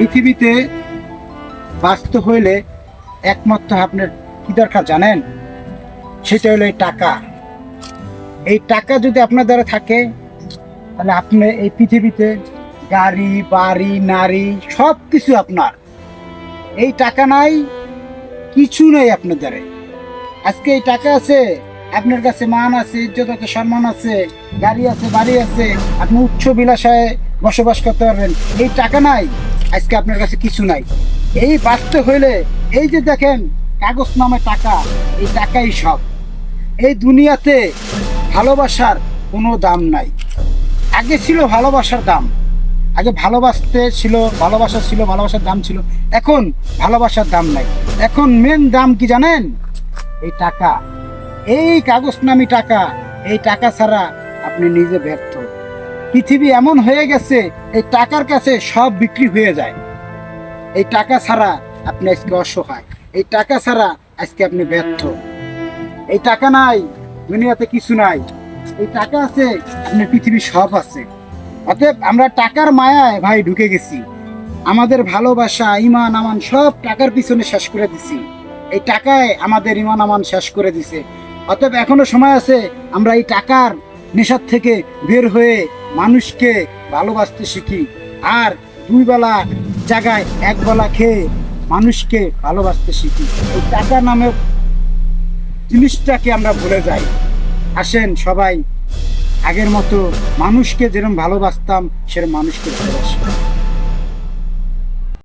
পৃথিবীতে বাঁচতে হইলে একমাত্র আপনার কি দরকার জানেন? সেটা হলো এই টাকা। এই টাকা যদি আপনার দ্বারা থাকে তাহলে আপনি এই পৃথিবীতে গাড়ি বাড়ি নারী সব কিছু আপনার। এই টাকা নাই, কিছু নেই আপনার দ্বারা। আজকে এই টাকা আছে, আপনার কাছে মান আছে, ইজ্জত আছে, সম্মান আছে, গাড়ি আছে, বাড়ি আছে, আপনি উচ্চ বিলাসায় বসবাস করতে পারবেন। এই টাকা নাই, আজকে আপনার কাছে কিছু নাই। এই বাঁচতে হইলে এই যে দেখেন কাগজ নামে টাকা, এই টাকাই সব। এই দুনিয়াতে ভালোবাসার কোনো দাম নাই। আগে ছিল ভালোবাসার দাম, আগে ভালোবাসতে ছিল, ভালোবাসা ছিল, ভালোবাসার দাম ছিল। এখন ভালোবাসার দাম নাই। এখন মেন দাম কি জানেন? এই টাকা, এই কাগজ নামি টাকা। এই টাকা ছাড়া আপনি নিজে ব্যর্থ। পৃথিবী এমন হয়ে গেছে, এই টাকার কাছে সব বিক্রি হয়ে যায়। এই টাকা ছাড়া আপনি আজকে অসহায়, এই টাকা ছাড়া আজকে আপনি ব্যর্থ। এই টাকা নাই, দুনিয়াতে কিছু নাই। এই টাকা আছে, আপনার পৃথিবী সব আছে। অতএব আমরা টাকার মায়ায় ভাই ঢুকে গেছি। আমাদের ভালোবাসা, ইমান আমান সব টাকার পিছনে শেষ করে দিছি। এই টাকায় আমাদের ইমান আমান শেষ করে দিছে। অতএব এখনো সময় আছে, আমরা এই টাকার নেশার থেকে বের হয়ে মানুষকে ভালোবাসতে শিখি। আর দুই বেলা জায়গায় এক বেলা খেয়ে মানুষকে ভালোবাসতে শিখি। এই টাকা নামে জিনিসটাকে আমরা ভুলে যাই। আসেন সবাই আগের মতো মানুষকে যেরকম ভালোবাসতাম সেরকম মানুষকে ভালোবাসি।